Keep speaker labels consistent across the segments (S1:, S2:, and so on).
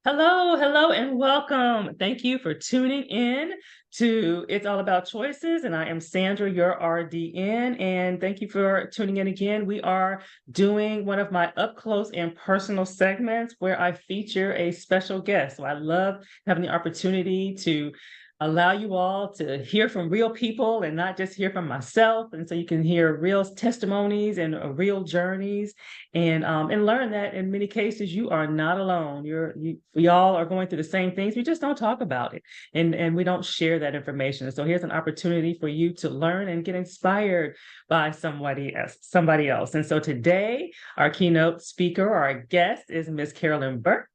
S1: Hello, hello, and welcome. Thank you for tuning in to It's All About Choices. And I am Sandra, your RDN. And thank you for tuning in again. We are doing one of my up close and personal segments where I feature a special guest. So I love having the opportunity to allow you all to hear from real people and not just hear from myself. And so you can hear real testimonies and real journeys and learn that in many cases you are not alone. We all are going through the same things. We just don't talk about it, and we don't share that information. So here's an opportunity for you to learn and get inspired by somebody else. Somebody else. And so today, our keynote speaker, our guest, is Miss Carolyn Burt.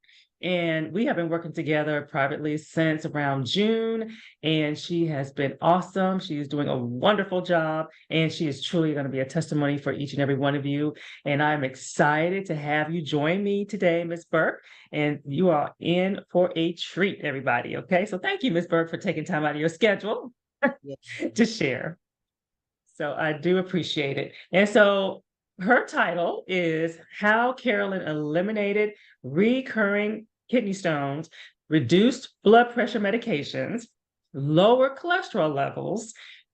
S1: And we have been working together privately since around June, and she has been awesome. She is doing a wonderful job, and she is truly going to be a testimony for each and every one of you. And I'm excited to have you join me today, Miss Burke. And you are in for a treat, everybody. Okay. So thank you, Miss Burke, for taking time out of your schedule
S2: Yeah.
S1: to share. So I do appreciate it. And so her title is How Carolyn Eliminated Recurring Kidney Stones, Reduced Blood Pressure Medications, Lower Cholesterol Levels,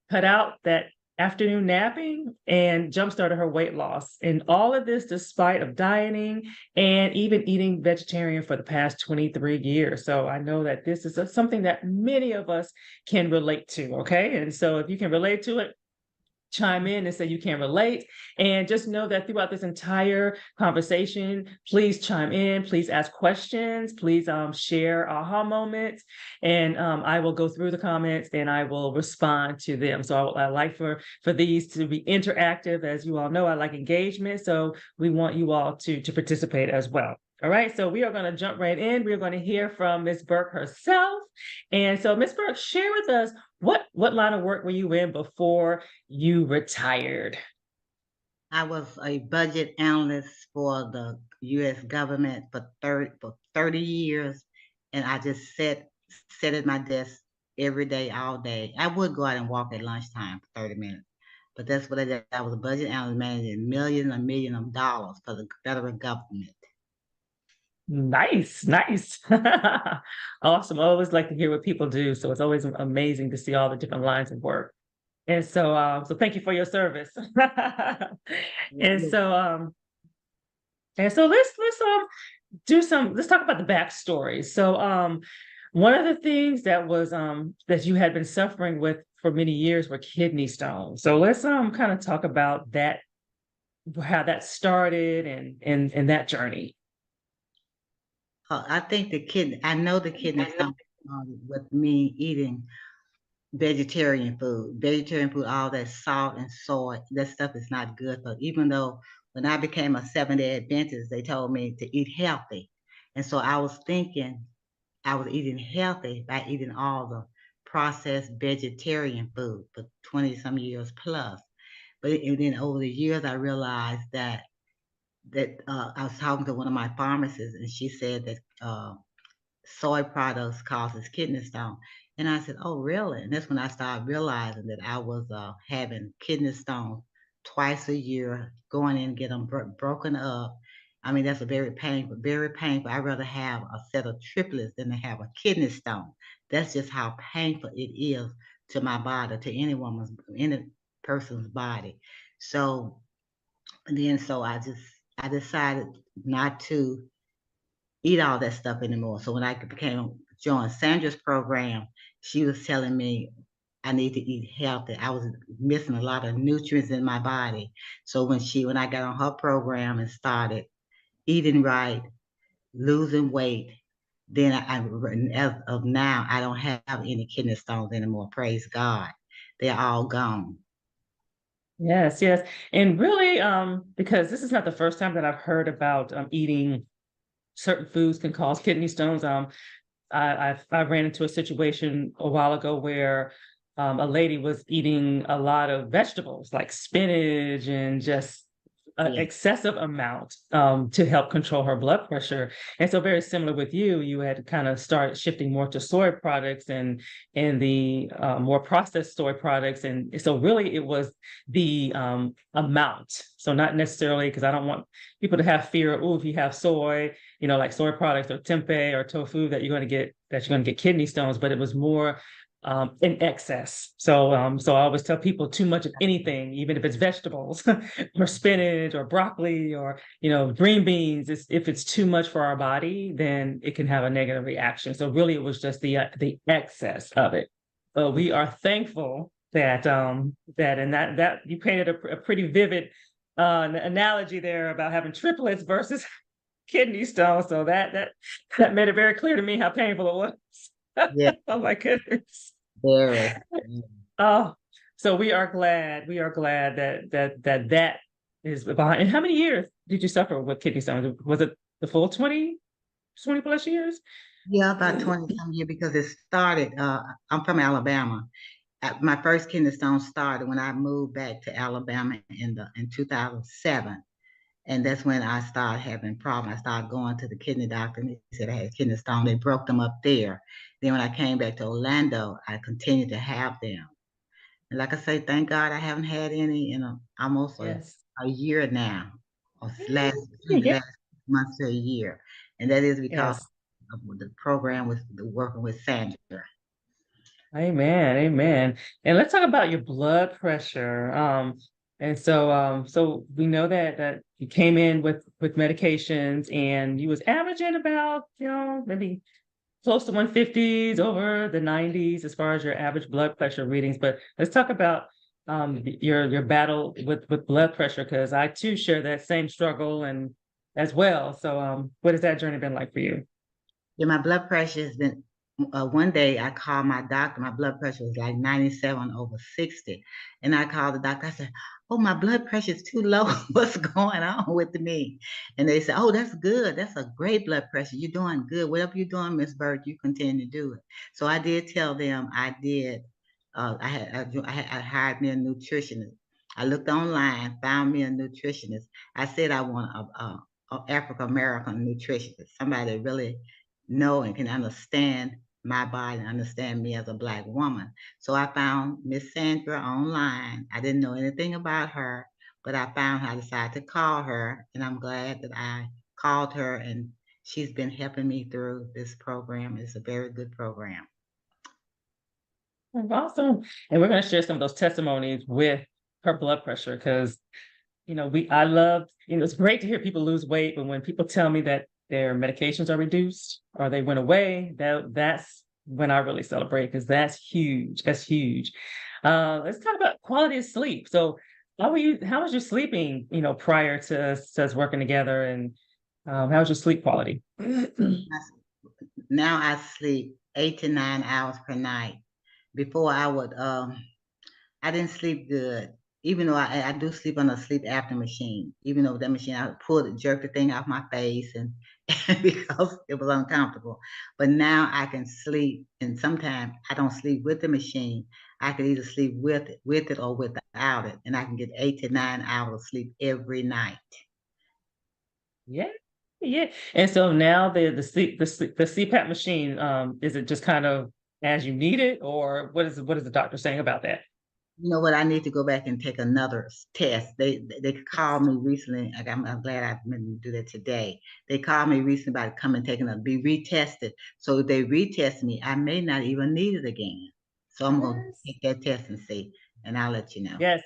S1: Cut Out That Afternoon Napping, and Jumpstarted her weight loss. And all of this despite of dieting and even eating vegetarian for the past 23 years. So I know that this is something that many of us can relate to. Okay. And so if you can relate to it, chime in and say you can relate. And just know that throughout this entire conversation, please chime in, please ask questions, please share aha moments, and I will go through the comments and I will respond to them. So I like for these to be interactive. As you all know, I like engagement. So we want you all to participate as well. All right, so we are going to jump right in. We're going to hear from Ms. Burke herself. And so, Ms. Burke, share with us what line of work were you in before you retired?
S2: I was a budget analyst for the U.S. government for 30 years, and I just sat at my desk every day, all day. I would go out and walk at lunchtime for 30 minutes, but that's what I did. I was a budget analyst managing millions and millions of dollars for the federal government.
S1: Nice, nice. Awesome. I always like to hear what people do. So it's always amazing to see all the different lines of work. And so thank you for your service. And so let's do some let's talk about the backstory. So one of the things that was that you had been suffering with for many years were kidney stones. So let's kind of talk about that, how that started and that journey.
S2: I know the kidney stone with me eating vegetarian food, all that salt and soy, that stuff is not good. But even though when I became a 7-day Adventist, they told me to eat healthy. And so I was thinking I was eating healthy by eating all the processed vegetarian food for 20 some years plus. And then over the years, I realized that I was talking to one of my pharmacists, and she said that soy products causes kidney stone. And I said, oh, really? And that's when I started realizing that I was having kidney stones twice a year, going in and get them broken up. I mean, that's a very painful, very painful. I'd rather have a set of triplets than to have a kidney stone. That's just how painful it is to my body, to any person's body. So then, I decided not to eat all that stuff anymore. So when I became joined Sandra's program, she was telling me I need to eat healthy. I was missing a lot of nutrients in my body. So when I got on her program and started eating right, losing weight, then as of now, I don't have any kidney stones anymore. Praise God. They're all gone.
S1: Yes, yes. And really, because this is not the first time that I've heard about eating certain foods can cause kidney stones. I ran into a situation a while ago where a lady was eating a lot of vegetables like spinach and just an
S2: Yeah.
S1: excessive amount to help control her blood pressure. And so, very similar with you, you had to kind of start shifting more to soy products and the more processed soy products. And so, really, it was the amount. So, not necessarily because I don't want people to have fear. Oh, if you have soy, like soy products or tempeh or tofu, that you're going to get kidney stones. But it was more in excess. So I always tell people too much of anything, even if it's vegetables or spinach or broccoli or green beans. If it's too much for our body, then it can have a negative reaction. So really, it was just the excess of it. But we are thankful that and that you painted a pretty vivid analogy there about having triplets versus kidney stones. So that made it very clear to me how painful it was.
S2: Yeah.
S1: Oh my goodness.
S2: Very.
S1: Oh, so we are glad that is behind. And how many years did you suffer with kidney stones? Was it the full 20 plus years?
S2: Yeah, about 20 some years because it started, I'm from Alabama. My first kidney stone started when I moved back to Alabama in 2007. And that's when I started having problems. I started going to the kidney doctor and he said I had kidney stone. They broke them up there. Then when I came back to Orlando, I continued to have them. And like I say, thank God I haven't had any in almost
S1: Yes.
S2: a year now, or between the
S1: Yeah.
S2: last months to a year. And that is because
S1: Yes.
S2: of the program with working with Sandra.
S1: Amen. Amen. And let's talk about your blood pressure. And so we know that you came in with medications and you was averaging about, maybe close to 150s, over the 90s as far as your average blood pressure readings. But let's talk about your battle with blood pressure, because I too share that same struggle and as well. So what has that journey been like for you?
S2: Yeah, my blood pressure has been, one day I called my doctor. My blood pressure was like 97 over 60. And I called the doctor. I said, oh, my blood pressure is too low. What's going on with me? And they said, oh, that's good. That's a great blood pressure. You're doing good. Whatever you're doing, Miss Burt, you continue to do it. So I did tell them I did. I hired me a nutritionist. I looked online, found me a nutritionist. I said I want a African American nutritionist, somebody that really know and can understand my body and understand me as a Black woman. So I found Miss Sandra online. I didn't know anything about her, but I found her. I decided to call her, and I'm glad that I called her, and she's been helping me through this program. It's a very good program.
S1: Awesome. And we're going to share some of those testimonies with her blood pressure because I love, it's great to hear people lose weight, but when people tell me that their medications are reduced or they went away, that's when I really celebrate because that's huge. That's huge. Let's talk about quality of sleep. So how was your sleeping, prior to us working together, and how was your sleep quality?
S2: Now I sleep 8 to 9 hours per night. Before I didn't sleep good, even though I do sleep on a sleep apnea machine. Even though that machine, I pulled it, jerked the thing off my face, and, and because it was uncomfortable. But now I can sleep, and sometimes I don't sleep with the machine. I can either sleep with it or without it, and I can get 8 to 9 hours of sleep every night.
S1: Yeah. Yeah. And so now the CPAP machine, is it just kind of as you need it, or what is the doctor saying about that?
S2: You know what? I need to go back and take another test. They called me recently. Like I'm glad I meant to do that today. They called me recently about coming taking a be retested. So if they retest me, I may not even need it again. So I'm gonna
S1: Yes.
S2: take that test and see, and I'll let you know.
S1: Yes.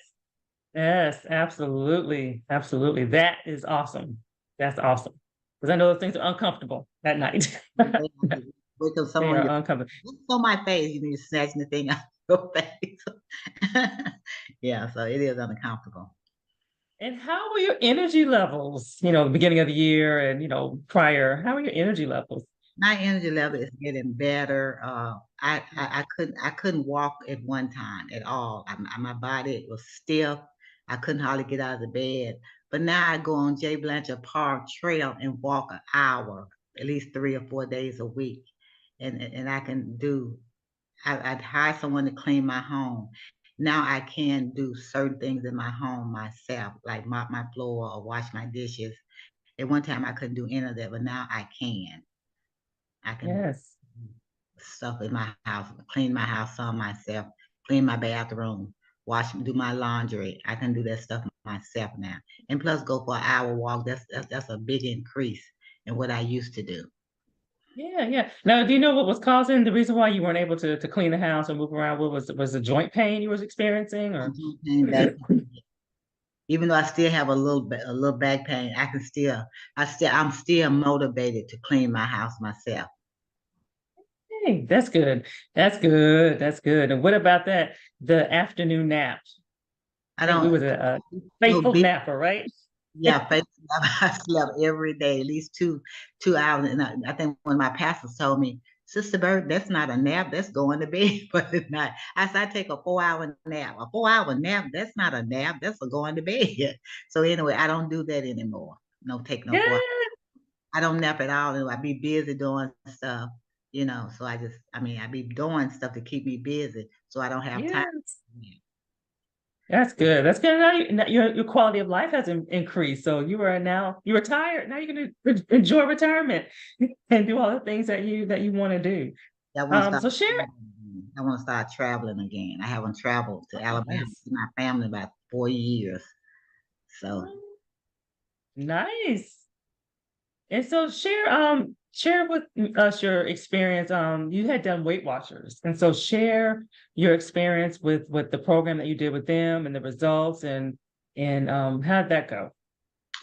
S1: Yes, absolutely. Absolutely. That is awesome. That's awesome. Because I know those things are uncomfortable at night.
S2: Wake up
S1: They
S2: someone
S1: are uncomfortable.
S2: what's on my face, you know, you're snatching the thing out of your face. Yeah, so it is uncomfortable.
S1: And how were your energy levels, the beginning of the year and, prior? How were your energy levels?
S2: My energy level is getting better. I couldn't walk at one time at all. My body was stiff. I couldn't hardly get out of the bed. But now I go on J. Blanchard Park Trail and walk an hour, at least 3 or 4 days a week, and I can do. I'd hire someone to clean my home, Now I can do certain things in my home myself, like mop my floor or wash my dishes. At one time, I couldn't do any of that, but now I can. I can
S1: Yes.
S2: stuff in my house, clean my house on myself, clean my bathroom, wash, do my laundry. I can do that stuff myself now. And plus go for an hour walk. That's a big increase in what I used to do.
S1: Yeah, yeah. Now, do you know what was causing the reason why you weren't able to clean the house or move around? What was the joint pain you was experiencing, or?
S2: Pain, back pain. Even though I still have a little back pain, I'm still motivated to clean my house myself.
S1: Hey, that's good. That's good. That's good. And what about that? The afternoon nap.
S2: I
S1: I think we
S2: don't
S1: was a
S2: no
S1: faithful
S2: big
S1: napper, right?
S2: Yeah, face I slept every day, at least two hours. And I think one of my pastors told me, Sister Burt, that's not a nap, that's going to bed, but it's not. I said, I take a 4 hour nap. A 4 hour nap, that's not a nap, that's a going to bed. So anyway, I don't do that anymore. No, take no
S1: Yeah.
S2: 4. I don't nap at all. Anyway. I be busy doing stuff, so I be doing stuff to keep me busy. So I don't have time.
S1: Yes. That's good. That's good. Now your quality of life has increased. So you are tired. Now you can enjoy retirement and do all the things that you want to do.
S2: I want to start
S1: So share.
S2: traveling again. I want to start traveling again. I haven't traveled to
S1: Oh,
S2: Alabama
S1: nice.
S2: with my family about 4 years. So
S1: Nice. And so share with us your experience. You had done Weight Watchers, and so share your experience with the program that you did with them and the results, and how did that go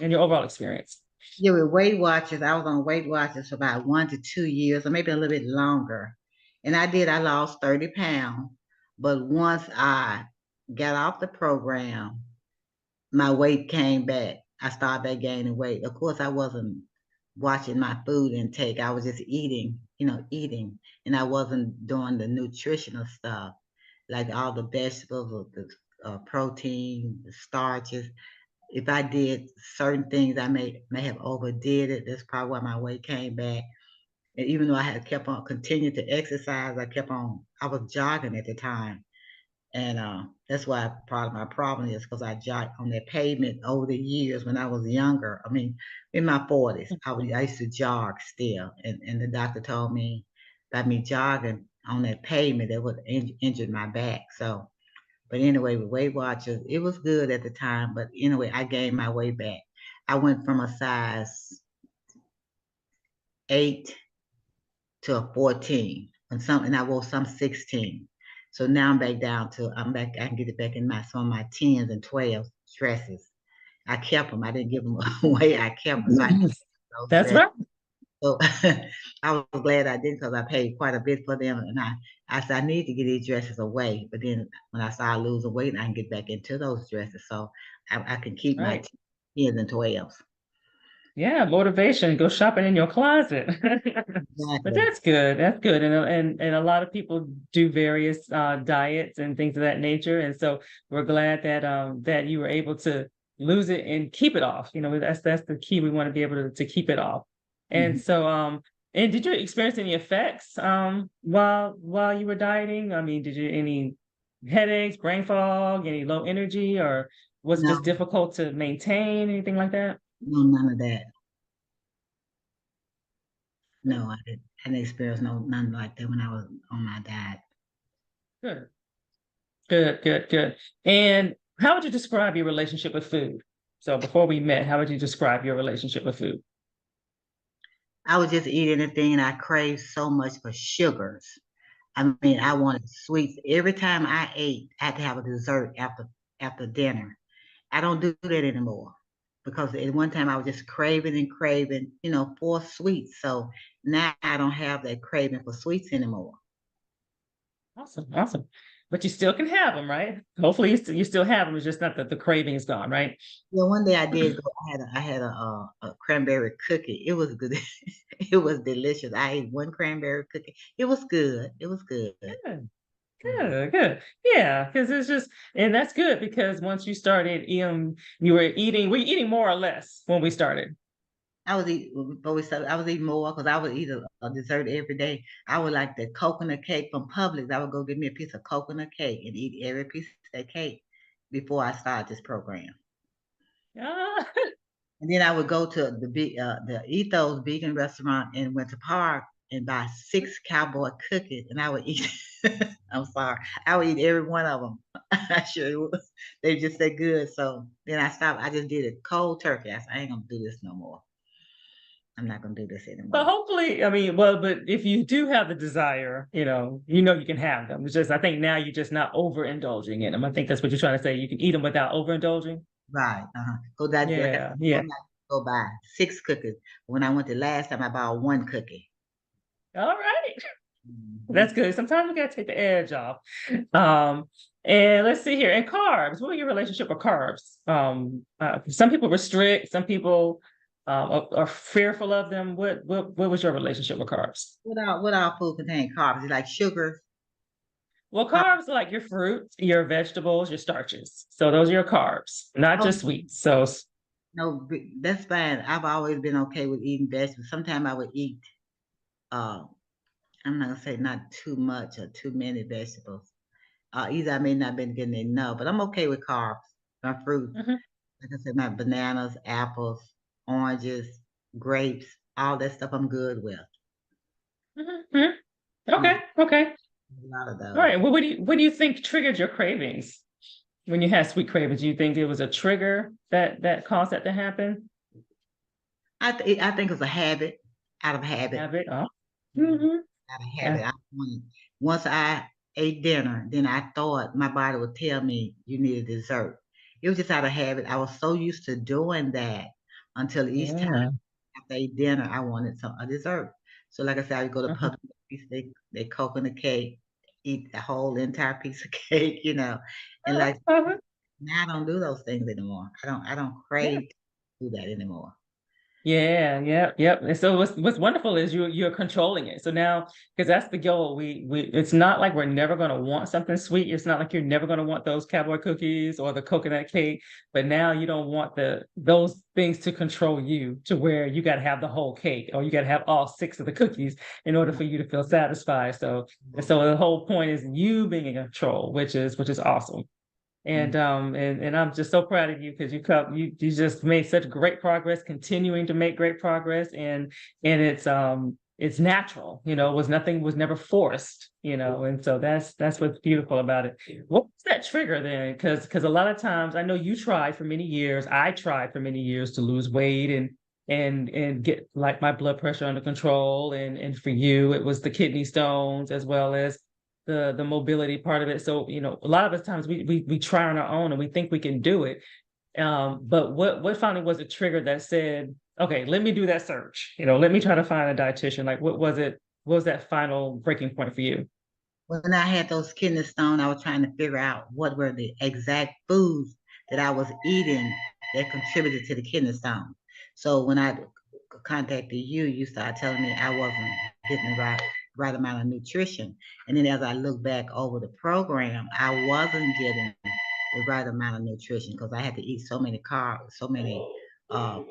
S1: and your overall experience?
S2: yeah, with Weight Watchers, I was on Weight Watchers for about 1 to 2 years, or maybe a little bit longer. And I lost 30 pounds. But once I got off the program, my weight came back. I started back gaining weight. Of course, I wasn't watching my food intake. I was just eating, eating, and I wasn't doing the nutritional stuff, like all the vegetables or the protein, the starches. If I did certain things, I may have overdid it. That's probably why my weight came back. And even though I had kept on continuing to exercise, I was jogging at the time. And that's why part of my problem is because I jogged on that pavement over the years when I was younger. I mean, in my 40s, I used to jog still. And the doctor told me by me jogging on that pavement, that would injured my back. So, but anyway, with Weight Watchers, it was good at the time. But anyway, I gained my weight back. I went from a size 8 to a 14, and I wore some 16. So now I'm back, I can get it back in some of my 10s and 12s dresses. I kept them. I didn't give them away. I kept them. So I kept those
S1: That's
S2: dresses.
S1: right.
S2: So I was glad I did because I paid quite a bit for them. And I said, I need to get these dresses away. But then when I started losing weight, I can get back into those dresses. So I can keep my
S1: Right.
S2: 10s and 12s.
S1: Yeah, motivation. Go shopping in your closet. But
S2: Exactly.
S1: that's good. That's good. And a lot of people do various diets and things of that nature. And so we're glad that you were able to lose it and keep it off. That's the key. We want to be able to keep it off. And
S2: Mhm.
S1: so and did you experience any effects while you were dieting? I mean, did you any headaches, brain fog, any low energy, or was it
S2: No,
S1: just difficult to maintain anything like that?
S2: no, none of that. No, I didn't experience none like that when I was on my diet.
S1: Good. Good, good, good. And how would you describe your relationship with food? So before we met, how would you describe your relationship with food?
S2: I would just eat anything and I crave so much for sugars. I mean, I wanted sweets. Every time I ate, I had to have a dessert after dinner. I don't do that anymore because at one time I was just craving and craving, for sweets. So now I don't have that craving for sweets anymore.
S1: Awesome, awesome. But you still can have them, right? Hopefully you still have them. It's just not that the craving is gone, right?
S2: Yeah, one day I did go. I had a cranberry cookie. It was good. It was delicious. I ate one cranberry cookie. It was good. It was good.
S1: Good,
S2: Mhm.
S1: good, good. Yeah, because it's just, and that's good because once you started, you were eating more or less when we started.
S2: I was eating before we started, I was eating more because I would eat a dessert every day. I would like the coconut cake from Publix. I would go get me a piece of coconut cake and eat every piece of that cake before I start this program.
S1: Ah,
S2: And then I would go to the Ethos vegan restaurant in Winter Park and buy 6 cowboy cookies, and I would eat I'm sorry, I would eat every one of them. I sure would. They just that good, so then I stopped. I just did it cold turkey. I said, "I ain't gonna do this no more. I'm not gonna do this
S1: but
S2: anymore."
S1: hopefully, I mean, well, but if you do have the desire, you can have them. It's just, I think now you're just not overindulging in them. I think that's what you're trying to say. You can eat them without overindulging.
S2: Right, uh-huh. Go that like I said,
S1: Yeah, yeah.
S2: go back, go buy 6 cookies. When I went the last time, I bought 1 cookie.
S1: All right. That's
S2: Mhm.
S1: good. Sometimes we gotta take the edge off. Um, and let's see here. And carbs. What are your relationship with carbs? Some people restrict, some people are fearful of them. What was your relationship with carbs?
S2: What all food contain carbs? It's like sugars,
S1: Well, carbs are like your fruits, your vegetables, your starches. So those are your carbs, not
S2: oh,
S1: just sweets. So
S2: no, that's fine. I've always been okay with eating vegetables. Sometimes I would eat, uh, I'm not gonna say not too much or too many vegetables. Either I may not been getting enough, but I'm okay with carbs. My fruits,
S1: mhm,
S2: like I said, my bananas, apples, oranges, grapes, all that stuff I'm good with.
S1: mhm, mhm.
S2: I'm
S1: Okay, okay.
S2: a lot of
S1: All
S2: those.
S1: right. Well, what do you think triggered your cravings when you had sweet cravings? Do you think it was a trigger that caused that to happen?
S2: I think it's a habit, out of habit.
S1: Habit? Oh.
S2: Mhm.
S1: Hmm.
S2: Out of
S1: Yeah.
S2: habit. Once I ate dinner, then I thought my body would tell me you need a dessert. It was just out of habit. I was so used to doing that until each time
S1: Yeah.
S2: after I ate dinner, I wanted a dessert. So like I said, I would go to
S1: Mhm.
S2: Publix, piece they coconut cake, eat the whole entire piece of cake. And like
S1: Uh-huh.
S2: now I don't do those things anymore. I don't
S1: Yeah.
S2: crave to do that anymore.
S1: Yeah, yeah, yep. And so what's wonderful is you're controlling it. So now, because that's the goal, we it's not like we're never going to want something sweet. It's not like you're never going to want those cowboy cookies or the coconut cake. But now you don't want those things to control you to where you got to have the whole cake or you got to have all 6 of the cookies in order for you to feel satisfied. So the whole point is you being in control, which is awesome. And
S2: Mhm.
S1: I'm just so proud of you because you just made such great progress, continuing to make great progress, and it's natural, was never forced, and so that's what's beautiful about it. What was that trigger then? Because a lot of times I know you tried for many years, I tried for many years to lose weight and get like my blood pressure under control, and for you it was the kidney stones as well as the mobility part of it. So, a lot of the times we try on our own and we think we can do it. But what finally was the trigger that said, okay, let me do that search. Let me try to find a dietitian. Like what was it? What was that final breaking point for you?
S2: When I had those kidney stone, I was trying to figure out what were the exact foods that I was eating that contributed to the kidney stone. So when I contacted you, you started telling me I wasn't getting the right amount of nutrition. And then as I look back over the program, I wasn't getting the right amount of nutrition because I had to eat so many carbs, so many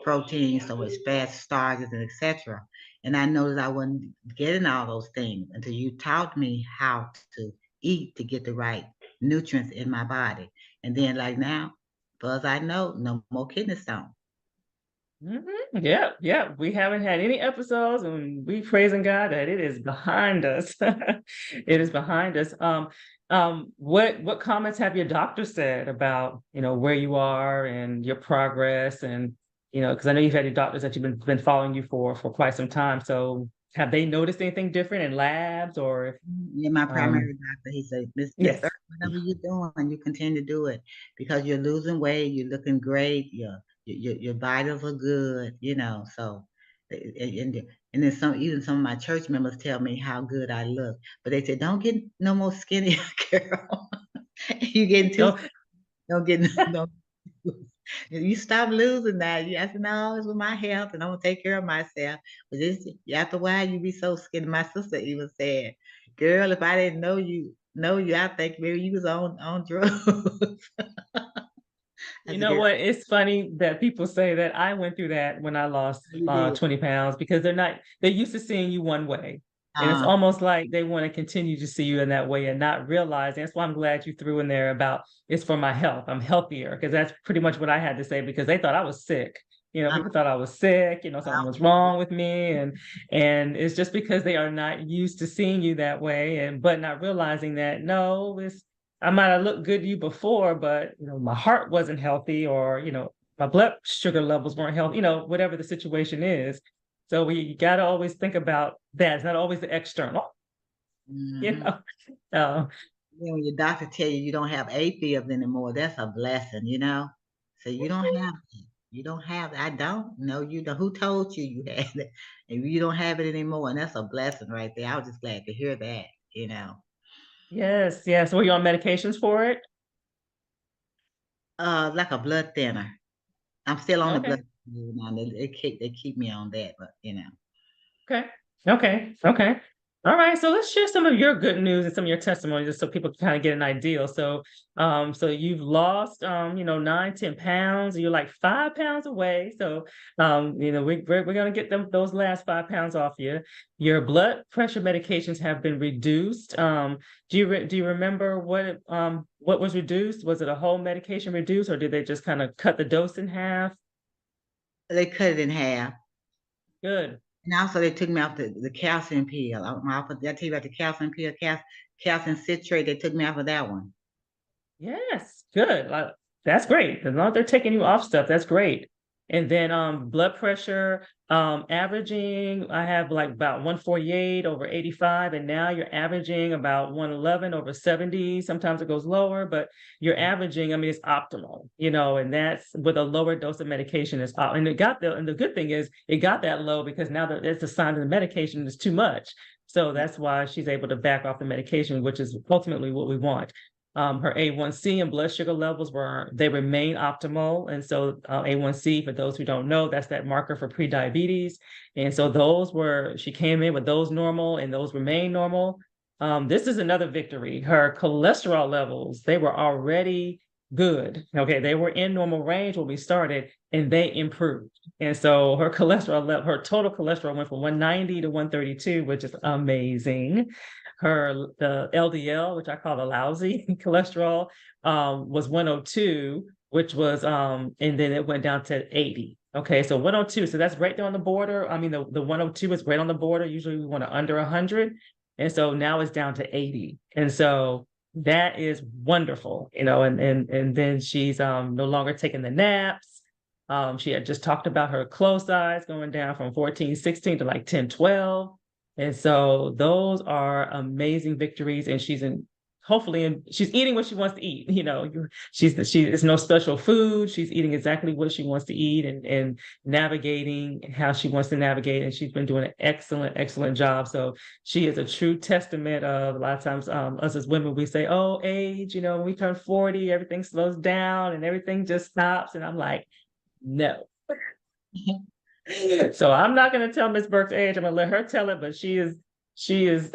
S2: proteins, so much fat, starches, and etc. And I noticed I wasn't getting all those things until you taught me how to eat to get the right nutrients in my body. And then, like now, far as I know, no more kidney stone.
S1: Mhm. Yeah, yeah. We haven't had any episodes, and we praising God that it is behind us. It is behind us. What comments have your doctor said about where you are and your progress, and because I know you've had your doctors that you've been following you for quite some time. So have they noticed anything different in labs or
S2: Yeah, my
S1: um?
S2: primary doctor, he said, Miss
S1: Yes.
S2: Earth, whatever you're doing, you continue to do it because you're losing weight, you're looking great, your vitals are good. So and then even some of my church members tell me how good I look, but they said, don't get no more skinny, Carol. You getting too,
S1: No.
S2: don't get no. You stop losing that. I said, no, it's with my health and I'm gonna take care of myself. But this after a while you be so skinny. My sister even said, girl, if I didn't know you, I think maybe you was on drugs.
S1: You
S2: As a
S1: know
S2: girl,
S1: what? It's funny that people say that. I went through that when I lost
S2: you did.
S1: 20 pounds because they're used to seeing you one way. And it's
S2: Uh,
S1: almost like they want to continue to see you in that way and not realize. That's why I'm glad you threw in there about it's for my health. I'm healthier because that's pretty much what I had to say because they thought I was sick.
S2: uh,
S1: People thought I was sick, something was
S2: well,
S1: wrong with me. And it's just because they are not used to seeing you that way and but not realizing that no, I might have looked good to you before, but my heart wasn't healthy, or my blood sugar levels weren't healthy. Whatever the situation is. So we got to always think about that. It's not always the external. You
S2: mhm.
S1: know. Uh,
S2: Then when your doctor tell you you don't have AFibs anymore, that's a blessing, you know? So you don't have it. You don't have it. I don't know you don't. Who told you you had it? And you don't have it anymore, and that's a blessing right there. I was just glad to hear that, you know.
S1: yes, yes. Were you on medications for it?
S2: Like a blood thinner. I'm still on the blood
S1: Okay.
S2: thinner now. They keep me on that, but you know.
S1: Okay. Okay. Okay. All right. So let's share some of your good news and some of your testimonies just so people can kind of get an idea. So you've lost 9, 10 pounds. You're like 5 pounds away. So we're gonna get those last 5 pounds off you. Your blood pressure medications have been reduced. Do you remember what was reduced? Was it a whole medication reduced, or did they just kind of cut the dose in half?
S2: They cut it in half.
S1: Good.
S2: And also they took me off the calcium pill. Did I tell you about the calcium pill, calcium citrate? They took me off of that one.
S1: Yes, good. That's great. As long as they're taking you off stuff, that's great. And then blood pressure, averaging, I have like about 148 over 85, and now you're averaging about 111 over 70. Sometimes it goes lower, but you're averaging, I mean, it's optimal, and that's with a lower dose of medication is and the good thing is it got that low because now that it's a sign that the medication is too much. So that's why she's able to back off the medication, which is ultimately what we want. Her A1C and blood sugar levels they remain optimal. And so A1C, for those who don't know, that's that marker for prediabetes. And so she came in with those normal and those remain normal. This is another victory. Her cholesterol levels, they were already good. Okay. They were in normal range when we started and they improved. And so her her total cholesterol went from 190 to 132, which is amazing. The LDL, which I call the lousy cholesterol, was 102, which was and then it went down to 80. Okay, so 102, so that's right there on the border. I mean, the 102 is right on the border. Usually we want to under 100, and so now it's down to 80, and so that is wonderful, and then she's no longer taking the naps. She had just talked about her clothes size going down from 14, 16 to like 10, 12. And so those are amazing victories. And she's eating what she wants to eat. It's no special food. She's eating exactly what she wants to eat and navigating how she wants to navigate. And she's been doing an excellent, excellent job. So she is a true testament of a lot of times us as women, we say, oh, age, when we turn 40, everything slows down and everything just stops. And I'm like, no. So I'm not going to tell Miss Burke's age. I'm going to let her tell it, but she is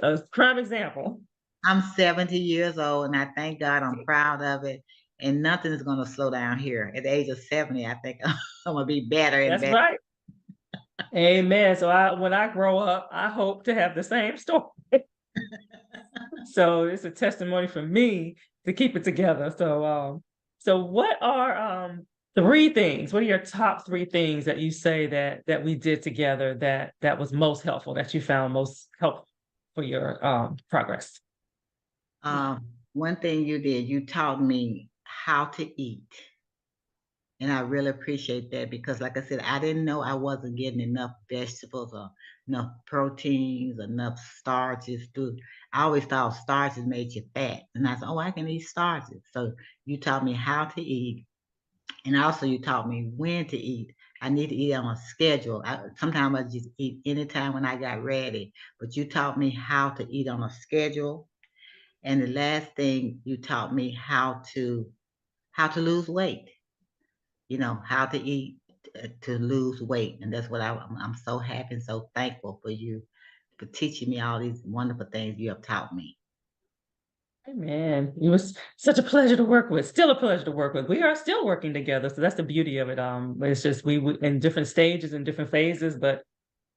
S1: a prime example.
S2: I'm 70 years old, and I thank God I'm proud of it. And nothing is going to slow down here. At the age of 70, I think I'm going to be better and
S1: That's
S2: better.
S1: right. Amen. So when I grow up, I hope to have the same story. So it's a testimony for me to keep it together. So what are 3 things? What are your top 3 things that you say that we did together that was most helpful, that you found most helpful for your progress?
S2: One thing you did, you taught me how to eat. And I really appreciate that because, like I said, I didn't know I wasn't getting enough vegetables or enough proteins, enough starches. I always thought starches made you fat. And I said, oh, I can eat starches. So you taught me how to eat. And also you taught me when to eat. I need to eat on a schedule. Sometimes I just eat anytime when I got ready. But you taught me how to eat on a schedule. And the last thing you taught me how to lose weight, how to eat to lose weight. And that's what I'm so happy and so thankful for you for teaching me all these wonderful things you have taught me.
S1: Man, it was such a pleasure to work with. Still a pleasure to work with. We are still working together, so that's the beauty of it. But it's just we in different stages and different phases, but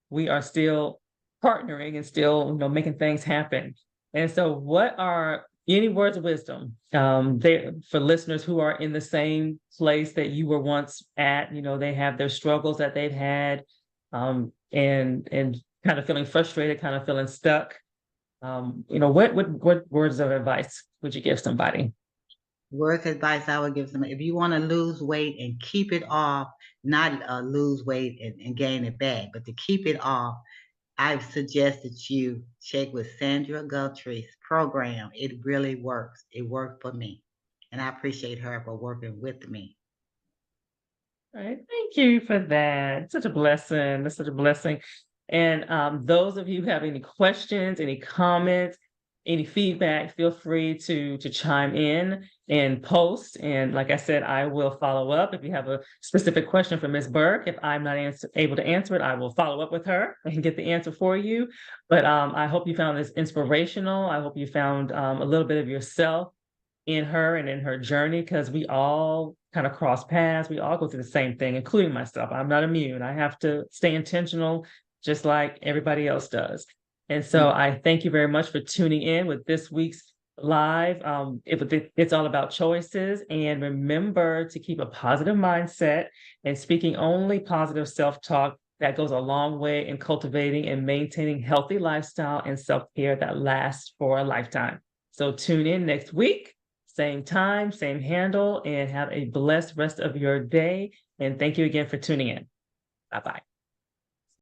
S1: we are still partnering and still, making things happen. And so, what are any words of wisdom there for listeners who are in the same place that you were once at? They have their struggles that they've had, and kind of feeling frustrated, kind of feeling stuck. What words of advice would you give somebody?
S2: Words advice I would give them, if you want to lose weight and keep it off, not lose weight and gain it back, but to keep it off, I suggest that you check with Sandra Guthrie's program. It really works. It worked for me. And I appreciate her for working with me.
S1: All right, thank you for that. Such a blessing. That's such a blessing. And those of you who have any questions, any comments, any feedback, feel free to chime in and post. And like I said, I will follow up. If you have a specific question for Ms. Burke, if I'm not able to answer it, I will follow up with her and get the answer for you. But I hope you found this inspirational. I hope you found a little bit of yourself in her and in her journey, because we all kind of cross paths. We all go through the same thing, including myself. I'm not immune. I have to stay intentional just like everybody else does. And so I thank you very much for tuning in with this week's live. It's all about choices. And remember to keep a positive mindset and speaking only positive self-talk. That goes a long way in cultivating and maintaining healthy lifestyle and self-care that lasts for a lifetime. So tune in next week. Same time, same handle, and have a blessed rest of your day. And thank you again for tuning in. Bye bye.